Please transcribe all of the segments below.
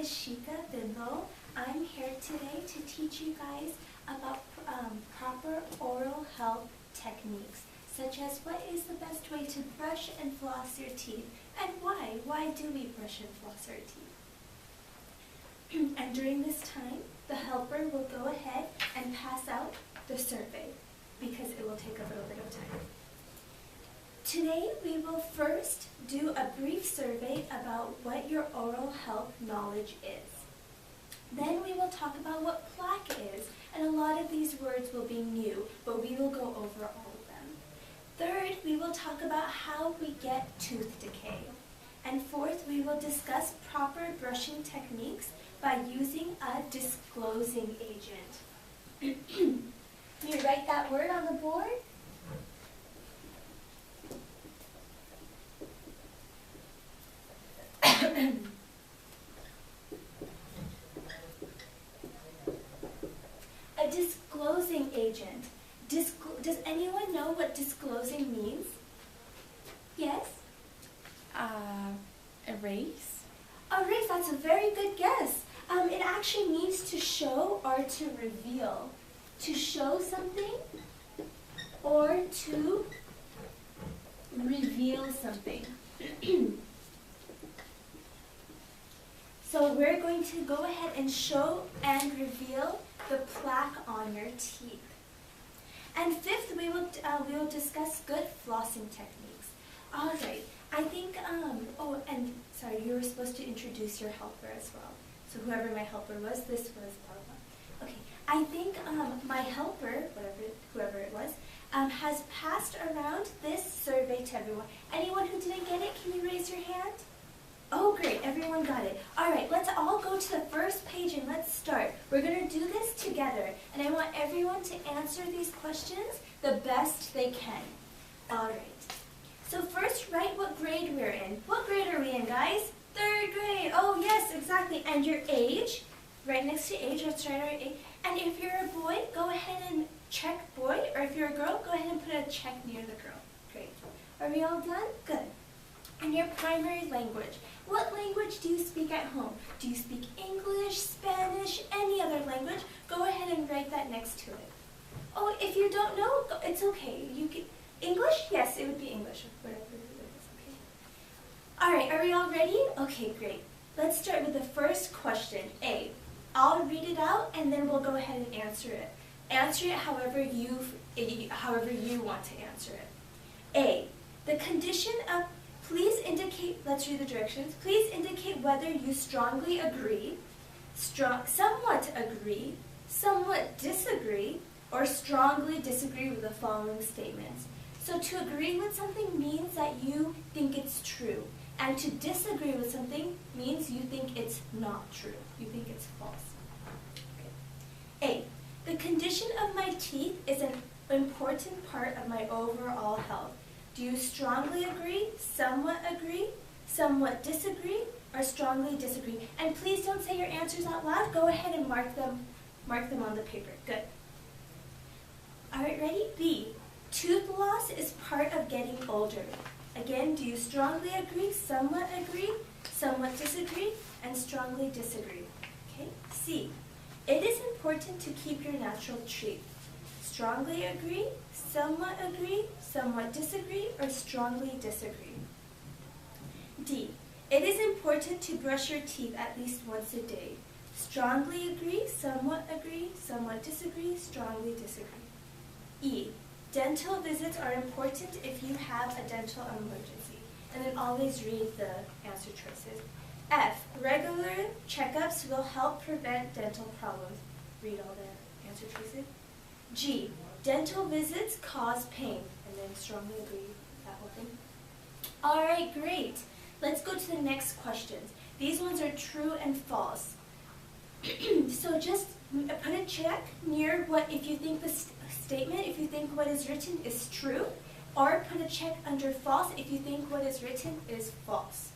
is Shika Bimbo. I'm here today to teach you guys about proper oral health techniques, such as what is the best way to brush and floss your teeth, and why. Why do we brush and floss our teeth? And during this time, the helper will go ahead and pass out the survey, because it will take a little bit of time. Today, we will first do a brief survey about what your oral health knowledge is. Then we will talk about what plaque is, and a lot of these words will be new, but we will go over all of them. Third, we will talk about how we get tooth decay. And fourth, we will discuss proper brushing techniques by using a disclosing agent. Can you write that word on the board? A disclosing agent. Does anyone know what disclosing means? Yes? Erase? Erase, that's a very good guess. It actually means to show or to reveal. To show something or to reveal something. So we're going to go ahead and show and reveal the plaque on your teeth. And fifth, we will discuss good flossing techniques. All right, I think, oh, and sorry, you were supposed to introduce your helper as well. So whoever my helper was, this was blah, blah. Okay, I think my helper, whoever it was, has passed around this survey to everyone. Anyone who didn't get it, can you raise your hand? Oh, great, everyone got it. All right, let's all go to the first page and let's start. We're going to do this together, and I want everyone to answer these questions the best they can. All right. So first, write what grade we're in. What grade are we in, guys? 3rd grade. Oh, yes, exactly. And your age, right next to age, let's write our age. And if you're a boy, go ahead and check boy, or if you're a girl, go ahead and put a check near the girl. Great. Are we all done? Good. And your primary language. What language do you speak at home? Do you speak English, Spanish, any other language? Go ahead and write that next to it. Oh, if you don't know, it's okay. You can, English? Yes, it would be English. Whatever it is, okay. All right, are we all ready? Okay, great. Let's start with the first question, A. I'll read it out, and then we'll go ahead and answer it. Answer it however you want to answer it. A. The condition of Please indicate, let's read the directions. Please indicate whether you strongly agree, somewhat agree, somewhat disagree, or strongly disagree with the following statements. So to agree with something means that you think it's true. And to disagree with something means you think it's not true. You think it's false. Okay. A. The condition of my teeth is an important part of my overall health. Do you strongly agree, somewhat disagree, or strongly disagree? And please don't say your answers out loud. Go ahead and mark them on the paper. Good. All right, ready? B. Tooth loss is part of getting older. Again, do you strongly agree, somewhat disagree, and strongly disagree? Okay. C. It is important to keep your natural teeth. Strongly agree, somewhat disagree, or strongly disagree. D. It is important to brush your teeth at least once a day. Strongly agree, somewhat disagree, strongly disagree. E. Dental visits are important if you have a dental emergency. And then always read the answer choices. F. Regular checkups will help prevent dental problems. Read all the answer choices. G. Dental visits cause pain. And then strongly agree with that whole thing. All right, great. Let's go to the next questions. These ones are true and false. So just put a check near what, if you think the statement, if you think what is written is true, or put a check under false if you think what is written is false.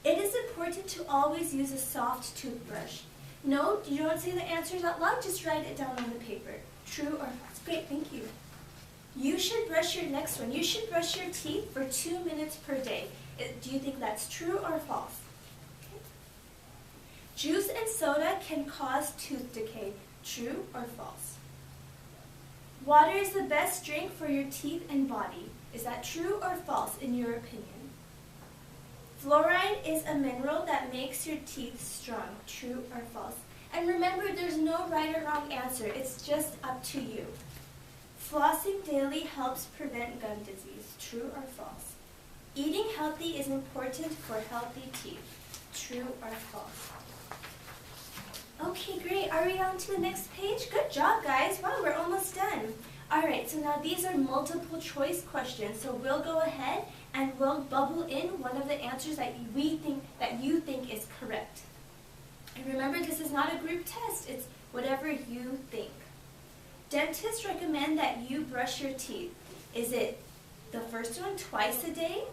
It is important to always use a soft toothbrush. No, you don't say the answers out loud, just write it down on the paper. True or false? Great, thank you. You should brush your next one. You should brush your teeth for 2 minutes per day. Do you think that's true or false? Okay. Juice and soda can cause tooth decay. True or false? Water is the best drink for your teeth and body. Is that true or false in your opinion? Fluoride is a mineral that makes your teeth strong. True or false? And remember, there's no right or wrong answer. It's just up to you. Flossing daily helps prevent gum disease. True or false? Eating healthy is important for healthy teeth. True or false? Okay, great. Are we on to the next page? Good job, guys. Wow, we're almost done. All right, so now these are multiple choice questions. So we'll go ahead and we'll bubble in one of the answers that you think is correct. And remember, this is not a group test. It's whatever you think. Dentists recommend that you brush your teeth. Is it the first one twice a day?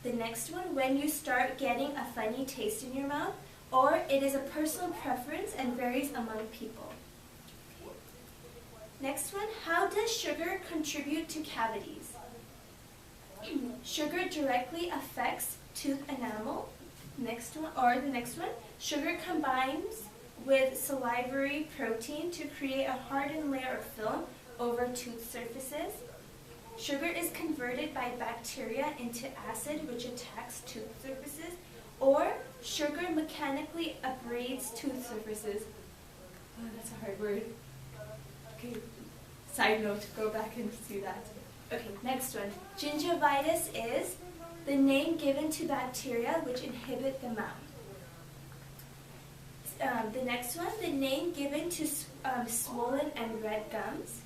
The next one when you start getting a funny taste in your mouth? Or it is a personal preference and varies among people. Okay. Next one, how does sugar contribute to cavities? Sugar directly affects tooth enamel. Next one, sugar combines with salivary protein to create a hardened layer of film over tooth surfaces. Sugar is converted by bacteria into acid, which attacks tooth surfaces. Or sugar mechanically abrades tooth surfaces. Oh, that's a hard word. Okay, side note, go back and see that. Okay, next one. Gingivitis is the name given to bacteria which inhibit the mouth. The next one, the name given to swollen and red gums.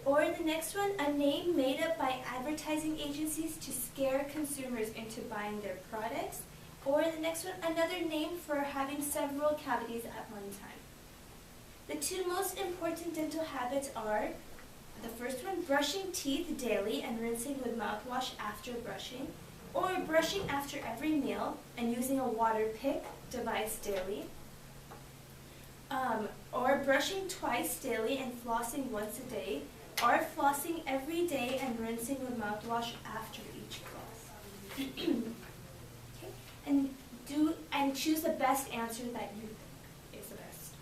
Or the next one, a name made up by advertising agencies to scare consumers into buying their products. Or the next one, another name for having several cavities at one time. The two most important dental habits are, the first one, brushing teeth daily and rinsing with mouthwash after brushing, or brushing after every meal and using a water pick device daily, or brushing twice daily and flossing once a day, or flossing every day and rinsing with mouthwash after each floss. Okay. And choose the best answer that you think is the best.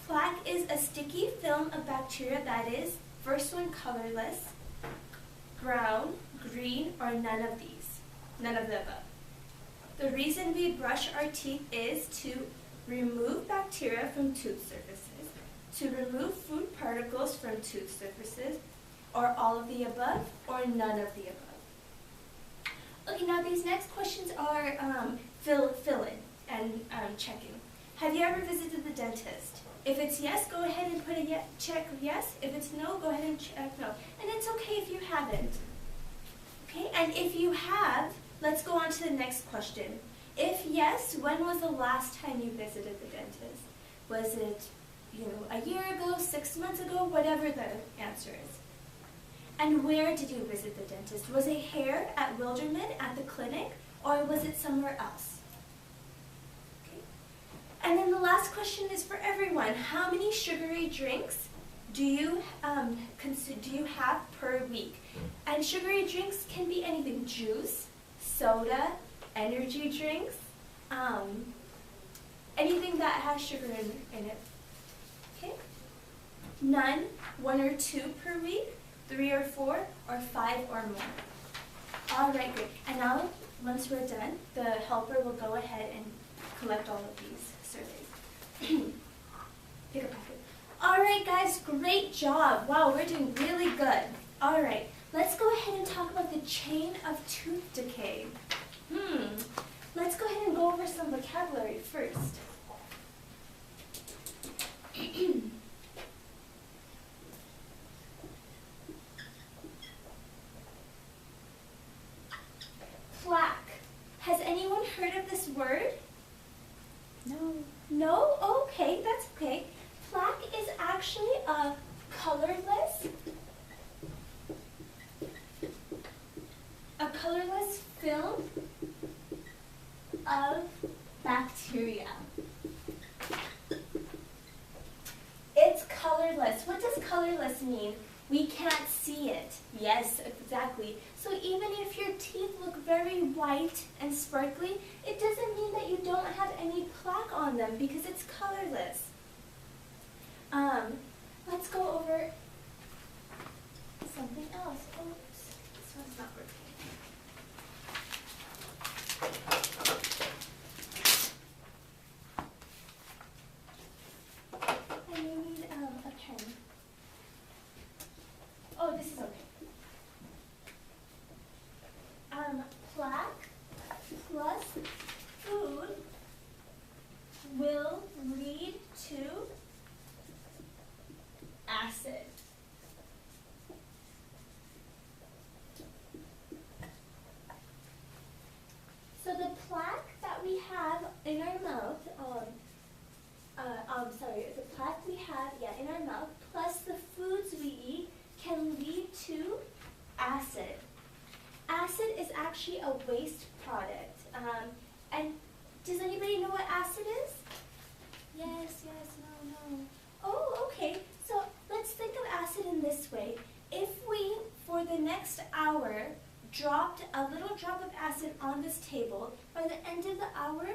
Plaque is a sticky film of bacteria that is, first one, colorless, brown, green, or none of these. None of the above. The reason we brush our teeth is to remove bacteria from tooth surfaces, to remove food particles from tooth surfaces, or all of the above, or none of the above. Okay, now these next questions are fill-in and checking. Have you ever visited the dentist? If it's yes, go ahead and put a check yes. If it's no, go ahead and check no. And it's okay if you haven't. Okay, and if you have, let's go on to the next question. If yes, when was the last time you visited the dentist? Was it, a year ago, 6 months ago, whatever the answer is? And where did you visit the dentist? Was it here at Widenmann at the clinic, or was it somewhere else? Okay. And then the last question is for everyone. How many sugary drinks do you have per week? And sugary drinks can be anything: juice, soda, energy drinks, anything that has sugar in it. Okay? None, 1 or 2 per week, 3 or 4, or 5 or more. All right, great. And now, once we're done, the helper will go ahead and collect all of these surveys. Pick a packet. All right, guys, great job. Wow, we're doing really good. All right, let's go ahead and talk about the chain of tooth decay. Let's go ahead and go over some vocabulary first. Plaque. Has anyone heard of this word? No. No? Okay, that's okay. Plaque is actually a colorless film of bacteria. It's colorless. What does colorless mean? We can't see it. Yes, exactly. So even if your teeth look very white and sparkly, it doesn't mean that you don't have any plaque on them because it's colorless. Let's go over something else. Oops, this one's not working. I may need a pen. Oh, this is okay. Plaque plus food will lead to acid. So the plaque that we have in our mouth, the plaque we have, in our mouth, plus the foods we eat can lead to acid. Acid is actually a waste product. And does anybody know what acid is? Yes, no. Oh, okay. So let's think of acid in this way. If we, for the next hour, dropped a little drop of acid on this table, by the end of the hour,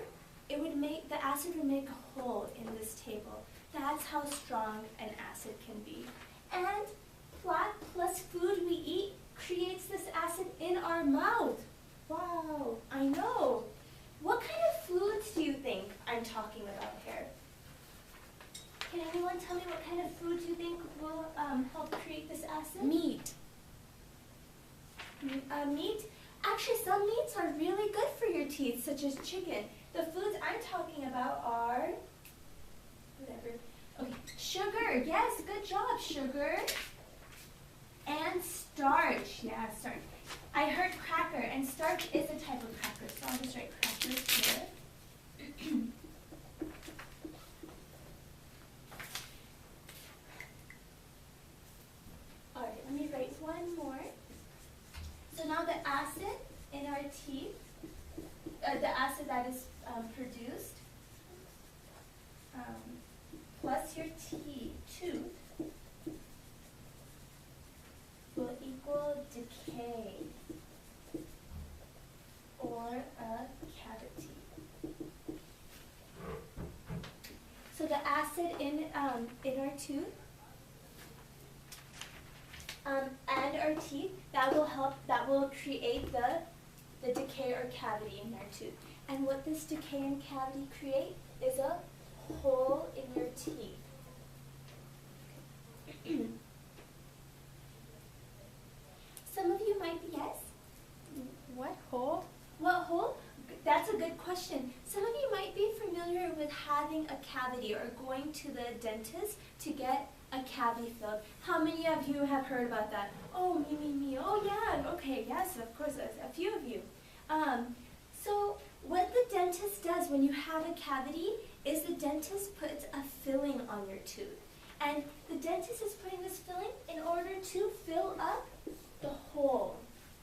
the acid would make a hole in this table. That's how strong an acid can be. And plaque plus food we eat creates this acid in our mouth. Wow, I know. What kind of foods do you think I'm talking about here? Can anyone tell me what kind of foods you think will help create this acid? Meat. Meat? Actually, some meats are really good for your teeth, such as chicken. The foods I'm talking about are, okay, sugar. Yes, good job, sugar. And starch. Yeah, starch. I heard cracker, and starch is a type of cracker, so I'll just write crackers here. All right, let me write one more. So now the acid in our teeth, the acid that is produced, plus your tooth will equal decay or a cavity. So the acid in our tooth and our teeth, that will create the decay or cavity in our tooth. And what this decay and cavity create is a hole in your teeth. Some of you might be, yes? What hole? What hole? That's a good question. Some of you might be familiar with having a cavity or going to the dentist to get a cavity filled. How many of you have heard about that? Oh, me. Oh, yeah. Okay, yes, of course, a few of you. So what the dentist does when you have a cavity is the dentist puts a filling on your tooth. And the dentist is putting this filling in order to fill up the hole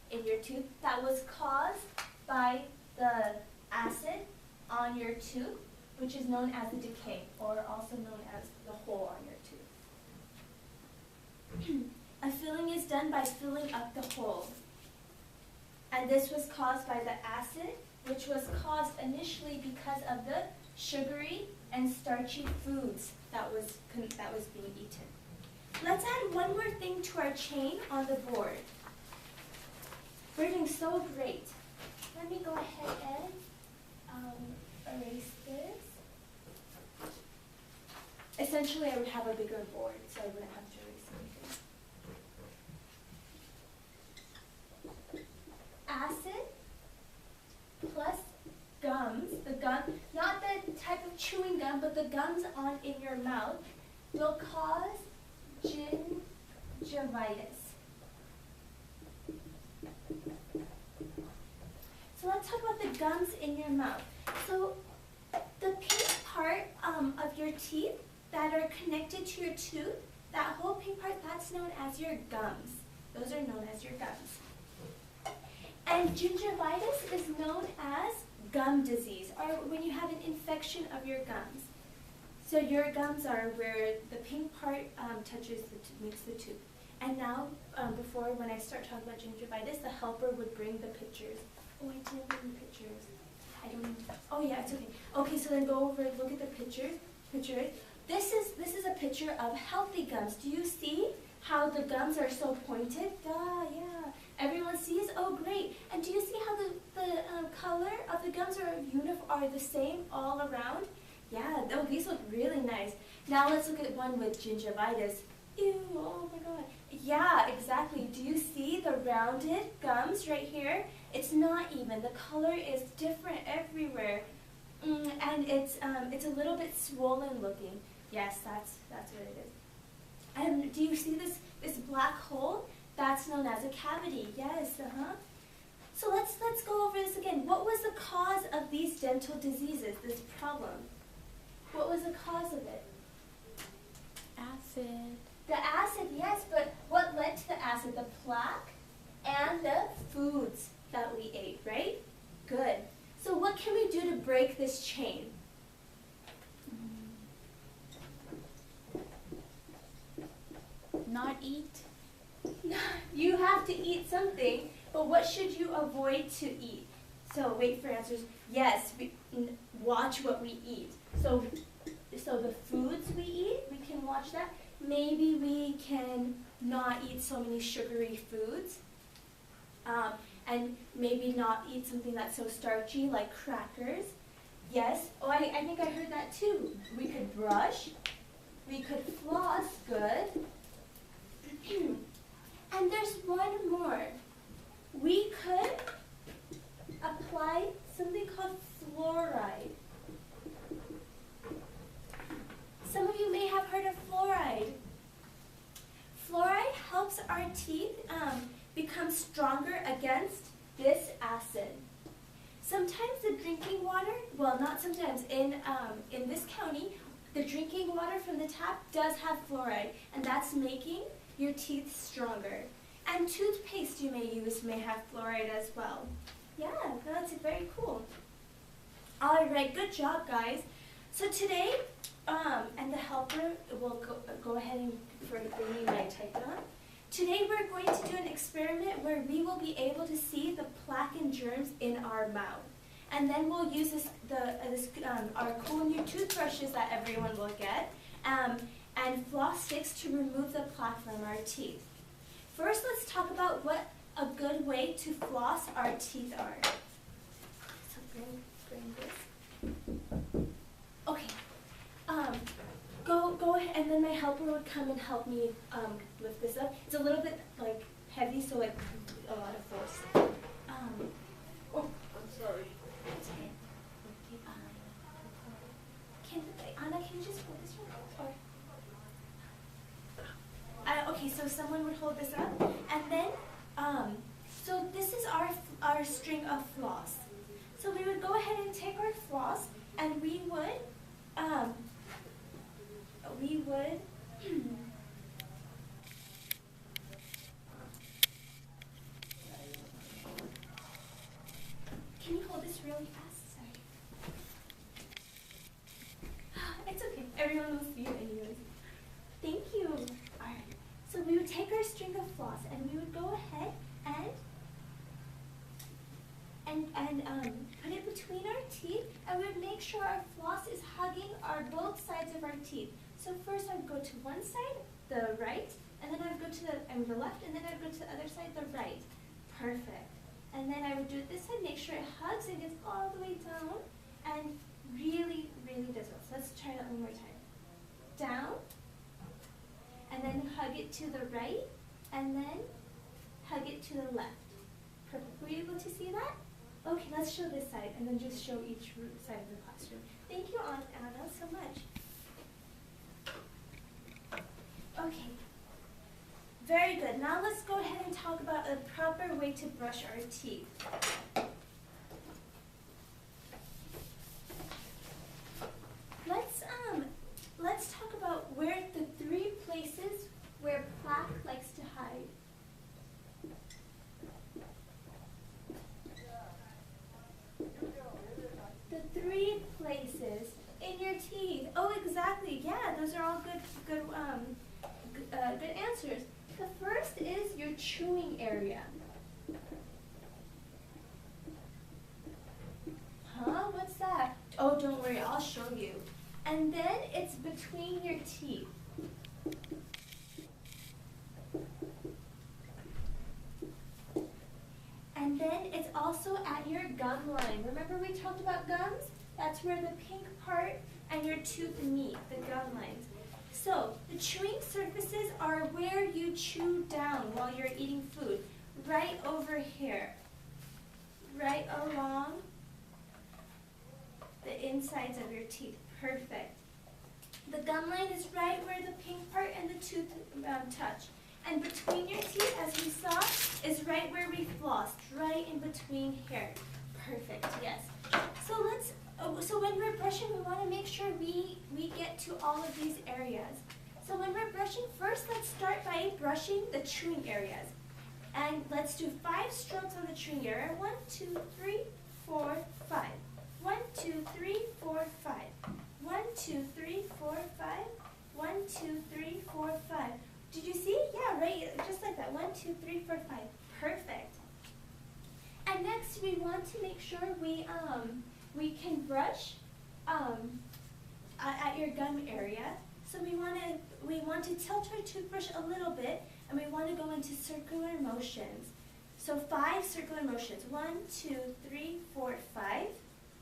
in your tooth that was caused by the acid on your tooth, which is known as the decay, or also known as the hole on your tooth. A filling is done by filling up the hole. And this was caused by the acid, which was caused initially because of the sugary and starchy foods that was being eaten. Let's add one more thing to our chain on the board. We're doing so great. Let me go ahead and erase this. Essentially, I would have a bigger board, so I wouldn't have to erase anything. Acid plus gums, the gum, not the type of chewing gum, but the gums in your mouth, will cause gingivitis. So let's talk about the gums in your mouth. So the pink part of your teeth that are connected to your tooth, that whole pink part, that's known as your gums. Those are known as your gums. And gingivitis is known as gum disease, or when you have an infection of your gums. So your gums are where the pink part meets the tooth. And now, when I start talking about gingivitis, the helper would bring the pictures. Oh, I didn't bring the pictures. I don't. Oh Oh yeah, it's okay. Okay, so then go over and look at the picture. This is a picture of healthy gums. Do you see how the gums are so pointed? Yeah. Everyone sees? Oh, great. And do you see how the color of the gums are the same all around? Yeah, oh, these look really nice. Now let's look at one with gingivitis. Ew, oh my god. Yeah, exactly. Do you see the rounded gums right here? It's not even. The color is different everywhere. And it's a little bit swollen looking. Yes, that's what it is. And do you see this black hole? That's known as a cavity. Yes, So let's go over this again. What was the cause of these dental diseases, this problem? What was the cause of it? Acid. The acid, yes, but what led to the acid? The plaque and the foods that we ate, right? Good. So what can we do to break this chain? Not eat. You have to eat something, but what should you avoid to eat? So wait for answers. Yes, watch what we eat. So the foods we eat, we can watch that. Maybe we can not eat so many sugary foods. And maybe not eat something that's so starchy like crackers. Yes, oh, I think I heard that too. We could brush. We could floss, good. And there's one more. We could apply something called fluoride. Some of you may have heard of fluoride. Fluoride helps our teeth become stronger against this acid. Sometimes the drinking water, well, not sometimes, in this county, the drinking water from the tap does have fluoride, and that's making your teeth stronger. And toothpaste you may use may have fluoride as well. Yeah, that's very cool. All right, good job, guys. So today, and the helper will go ahead and bring me my typing on. Today we're going to do an experiment where we will be able to see the plaque and germs in our mouth. And then we'll use our cool new toothbrushes that everyone will get, and floss sticks to remove the plaque from our teeth. First, let's talk about what a good way to floss our teeth are. So bring this. Okay. Go ahead, and then my helper would come and help me lift this up. It's a little bit like heavy, so like a lot of force. Oh, I'm sorry. It's okay. Anna, can you just hold this one? Okay, so someone would hold this up, and then so this is our string of floss. So we would go ahead and take our floss, and we would. Can you hold this really fast? Sorry. It's okay. Everyone will see it anyways. Thank you. All right. So we would take our string of floss, and we would go ahead and put it between our teeth, and we would make sure our floss is hugging both sides of our teeth. So first I would go to one side, the right, and then I would go to the left, and then I would go to the other side, the right. Perfect. And then I would do it this side, make sure it hugs and gets all the way down, and really, really does well. So let's try that one more time. Down, and then hug it to the right, and then hug it to the left. Perfect. Were you able to see that? Okay, let's show this side, and then just show each side of the classroom. Thank you, Anna, so much. Okay, very good. Now let's go ahead and talk about a proper way to brush our teeth. Let's talk about where the 3 places where plaque likes to hide. The 3 places in your teeth. Oh, exactly. Yeah, those are all good answers. The first is your chewing area. Huh? What's that? Oh, don't worry, I'll show you. And then it's between your teeth. And then it's also at your gum line. Remember we talked about gums? That's where the pink part and your tooth meet, the gum lines. So the chewing surfaces are where you chew down while you're eating food. Right over here. Right along the insides of your teeth. Perfect. The gum line is right where the pink part and the tooth touch. And between your teeth, as we saw, is right where we flossed, right in between here. Perfect, yes. So when we're brushing, we want to make sure we get to all of these areas. So when we're brushing, first let's start by brushing the chewing areas. And let's do 5 strokes on the chewing area. 1, 2, 3, 4, 5. 1, 2, 3, 4, 5. 1, 2, 3, 4, 5. 1, 2, 3, 4, 5. Did you see? Yeah, right, just like that. 1, 2, 3, 4, 5. Perfect. And next, we want to make sure we can brush at your gum area. So we want to tilt our toothbrush a little bit, and we want to go into circular motions. So 5 circular motions. 1, 2, 3, 4, 5.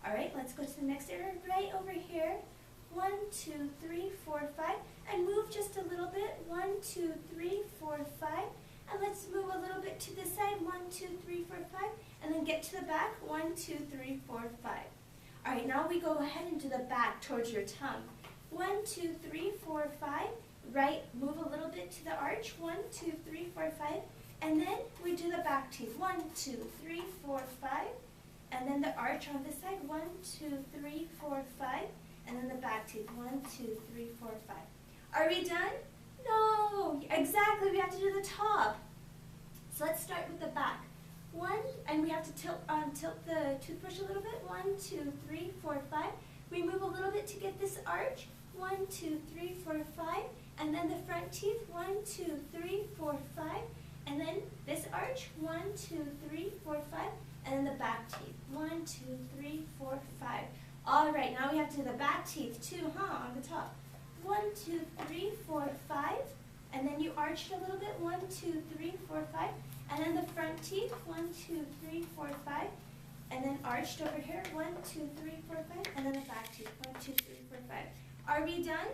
All right, let's go to the next area right over here. 1, 2, 3, 4, 5. And move just a little bit. 1, 2, 3, 4, 5. And let's move a little bit to the side. 1, 2, 3, 4, 5. And then get to the back. 1, 2, 3, 4, 5. All right, now we go ahead and do the back towards your tongue. 1, 2, 3, 4, 5. Right, move a little bit to the arch. 1, 2, 3, 4, 5. And then we do the back teeth. 1, 2, 3, 4, 5. And then the arch on this side. 1, 2, 3, 4, 5. And then the back teeth. 1, 2, 3, 4, 5. Are we done? No, exactly, we have to do the top. So let's start with the back. 1, and we have to tilt the toothbrush a little bit. 1, 2, 3, 4, 5. We move a little bit to get this arch. 1, 2, 3, 4, 5. And then the front teeth. 1, 2, 3, 4, 5. And then this arch. 1, 2, 3, 4, 5. And then the back teeth. 1, 2, 3, 4, 5. All right, now we have to do the back teeth too, on the top. 1, 2, 3, 4, 5. And then you arched a little bit. 1, 2, 3, 4, 5. And then the front teeth. 1, 2, 3, 4, 5. And then arched over here. 1, 2, 3, 4, 5. And then the back teeth. 1, 2, 3, 4, 5. Are we done?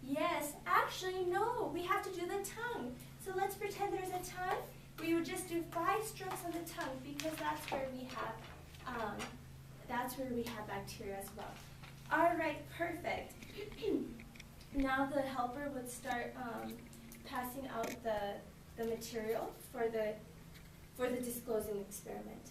Yes. Actually, no. We have to do the tongue. So let's pretend there's a tongue. We would just do 5 strokes on the tongue because that's where we have bacteria as well. All right. Perfect. Now the helper would start passing out the material for the disclosing experiment.